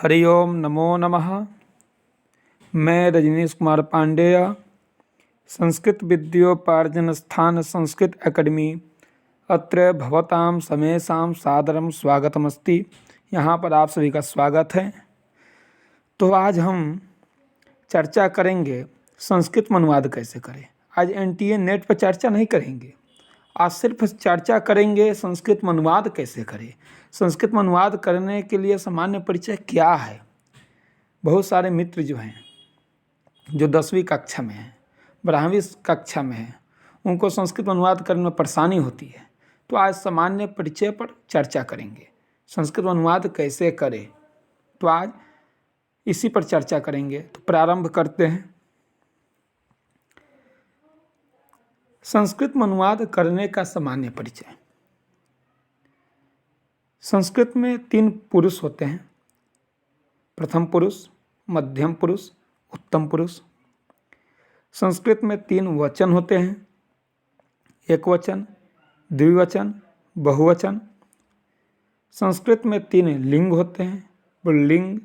हरि ओम नमो नमः। मैं रजनीश कुमार पांडेय, संस्कृत विद्योपार्जन स्थान संस्कृत अकेडमी अत्र भवतां समेषां सादरं स्वागतमस्ति। यहाँ पर आप सभी का स्वागत है। तो आज हम चर्चा करेंगे संस्कृत में अनुवाद कैसे करें। आज एनटीए नेट पर चर्चा नहीं करेंगे, आज सिर्फ चर्चा करेंगे संस्कृत में अनुवाद कैसे करें। संस्कृत में अनुवाद करने के लिए सामान्य परिचय क्या है। बहुत सारे मित्र जो हैं, जो 10वीं कक्षा में हैं, 12वीं कक्षा में हैं, उनको संस्कृत में अनुवाद करने में परेशानी होती है। तो आज सामान्य परिचय पर चर्चा करेंगे, संस्कृत में अनुवाद कैसे करें। तो आज इसी पर चर्चा करेंगे। तो प्रारंभ करते हैं। संस्कृत में अनुवाद करने का सामान्य परिचय। संस्कृत में 3 पुरुष होते हैं, प्रथम पुरुष, मध्यम पुरुष, उत्तम पुरुष। संस्कृत में 3 वचन होते हैं, एक वचन, द्विवचन, बहुवचन। संस्कृत में 3 लिंग होते हैं, पुल्लिंग,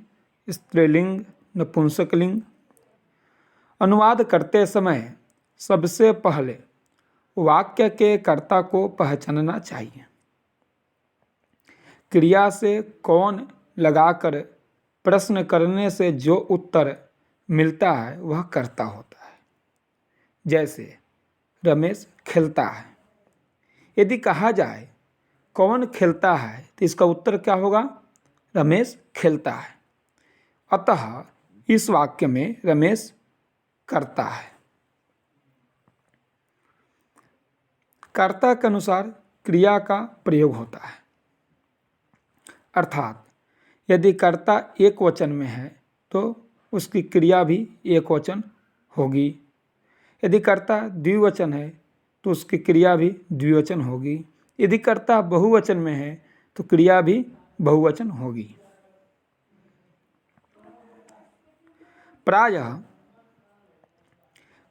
स्त्रीलिंग, नपुंसकलिंग। अनुवाद करते समय सबसे पहले वाक्य के कर्ता को पहचानना चाहिए। क्रिया से कौन लगाकर प्रश्न करने से जो उत्तर मिलता है वह कर्ता होता है। जैसे रमेश खेलता है। यदि कहा जाए कौन खेलता है तो इसका उत्तर क्या होगा? रमेश खेलता है। अतः इस वाक्य में रमेश करता है। कर्ता के अनुसार क्रिया का प्रयोग होता है। अर्थात यदि कर्ता एक वचन में है तो उसकी क्रिया भी एक वचन होगी। यदि कर्ता द्विवचन है तो उसकी क्रिया भी द्विवचन होगी। यदि कर्ता बहुवचन में है तो क्रिया भी बहुवचन होगी। प्रायः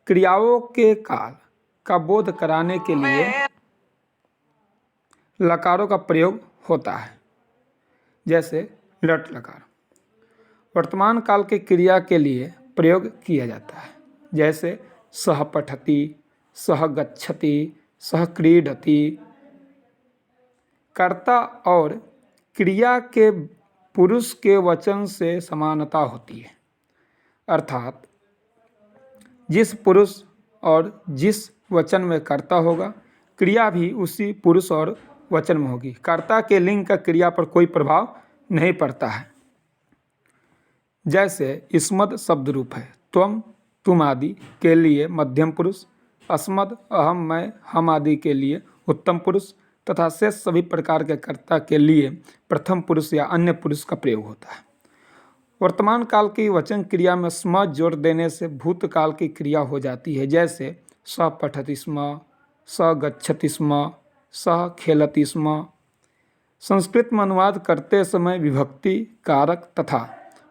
क्रियाओं के काल का बोध कराने के लिए लकारों का प्रयोग होता है। जैसे लट लकार वर्तमान काल के क्रिया के लिए प्रयोग किया जाता है। जैसे सह पठति, सह गच्छति, सह क्रीडति। कर्ता और क्रिया के पुरुष के वचन से समानता होती है। अर्थात जिस पुरुष और जिस वचन में कर्ता होगा, क्रिया भी उसी पुरुष और वचन में होगी। कर्ता के लिंग का क्रिया पर कोई प्रभाव नहीं पड़ता है। जैसे इस्मद शब्द रूप है, त्वम, तुम आदि के लिए मध्यम पुरुष, अस्मद, अहम, मैं, हम आदि के लिए उत्तम पुरुष तथा शेष सभी प्रकार के कर्ता के लिए प्रथम पुरुष या अन्य पुरुष का प्रयोग होता है। वर्तमान काल की वचन क्रिया में स्म जोड़ देने से भूतकाल की क्रिया हो जाती है। जैसे स पठति स्म, स गच्छति स्म, सह खेलति स्म। संस्कृत में अनुवाद करते समय विभक्ति, कारक तथा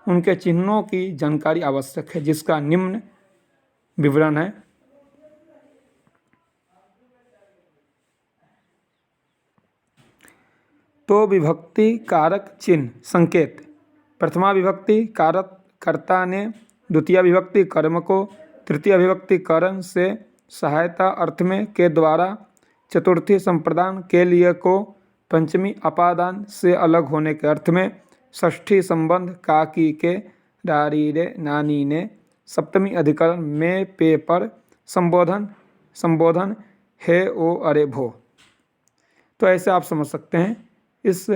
उनके चिन्हों की जानकारी आवश्यक है, जिसका निम्न विवरण है। तो विभक्ति, कारक, चिन्ह, संकेत। प्रथमा विभक्ति कारक कर्ता ने, द्वितीय विभक्ति कर्म को, तृतीय विभक्ति कारण से सहायता अर्थ में के द्वारा, चतुर्थी संप्रदान के लिए को, पंचमी अपादान से अलग होने के अर्थ में, षष्ठी संबंध का की के, डारी रे नानी ने, सप्तमी अधिकरण में पे पर, संबोधन हे ओ अरे भो। तो ऐसे आप समझ सकते हैं इस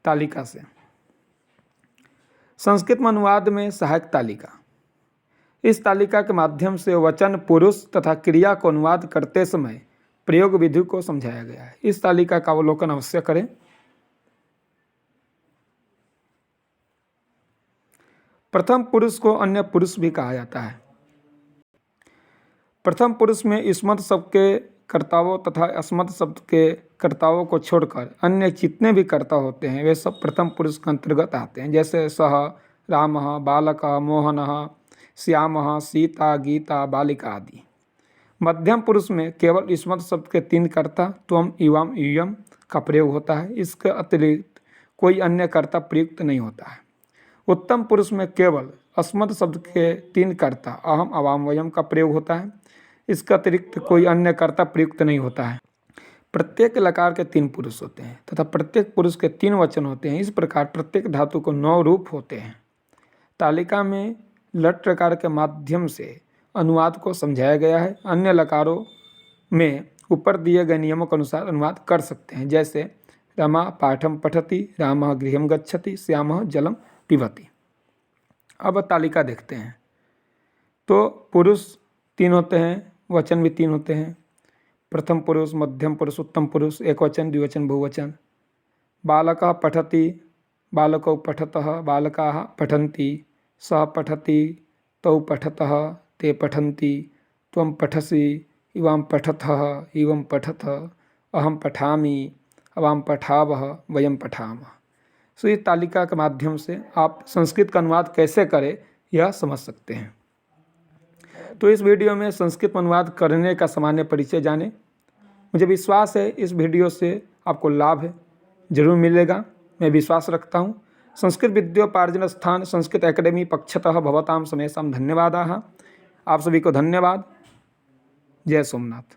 तालिका से। संस्कृत में अनुवाद में सहायक तालिका। इस तालिका के माध्यम से वचन, पुरुष तथा क्रिया को अनुवाद करते समय प्रयोग विधि को समझाया गया है। इस तालिका का अवलोकन अवश्य करें। प्रथम पुरुष को अन्य पुरुष भी कहा जाता है। प्रथम पुरुष में इस्मत शब्द के कर्ताओं तथा अस्मत् शब्द के कर्ताओं को छोड़कर अन्य जितने भी कर्ता होते हैं वे सब प्रथम पुरुष के अंतर्गत आते हैं। जैसे सह, रामः, बालकः, मोहनः, श्यामः, सीता, गीता, बालिका आदि। मध्यम पुरुष में केवल इस्मत शब्द के 3 कर्ता त्वम, इवम, यूयम का प्रयोग होता है। इसके अतिरिक्त कोई अन्य कर्ता प्रयुक्त नहीं होता है। उत्तम पुरुष में केवल अस्मत् शब्द के 3 कर्ता अहम अवाम वयम का प्रयोग होता है। इसका अतिरिक्त कोई अन्य कर्ता प्रयुक्त नहीं होता है। प्रत्येक लकार के 3 पुरुष होते हैं तथा प्रत्येक पुरुष के 3 वचन होते हैं। इस प्रकार प्रत्येक धातु को 9 रूप होते हैं। तालिका में लट लकार के माध्यम से अनुवाद को समझाया गया है। अन्य लकारों में ऊपर दिए गए नियमों के अनुसार अनुवाद कर सकते हैं, जैसे रमा पाठम पठति, रामः गृहं गच्छति, श्यामः जलम पिबति। अब तालिका देखते हैं। तो पुरुष 3 होते हैं, वचन भी 3 होते हैं। प्रथम पुरुष, मध्यम पुरुष, उत्तम पुरुष, एक वचन, द्विवचन, बहुवचन। बालकः पठति, बालकौ पठतः, बालकाः पठन्ति, सः पठति, तौ पठतः, ते पठन्ति, त्वं पठसि, इवां पठतः, इवं पठतः, अहं पठामि, अवां पठावः, वयं पठामः। सो ये तालिका के माध्यम से आप संस्कृत का अनुवाद कैसे करें यह समझ सकते हैं। तो इस वीडियो में संस्कृत अनुवाद करने का सामान्य परिचय जाने। मुझे विश्वास है इस वीडियो से आपको लाभ जरूर मिलेगा, मैं विश्वास रखता हूँ। संस्कृत विद्योपार्जन स्थान संस्कृत एकेडमी पक्षतः भवतां समेषां धन्यवादाः। आप सभी को धन्यवाद। जय सोमनाथ।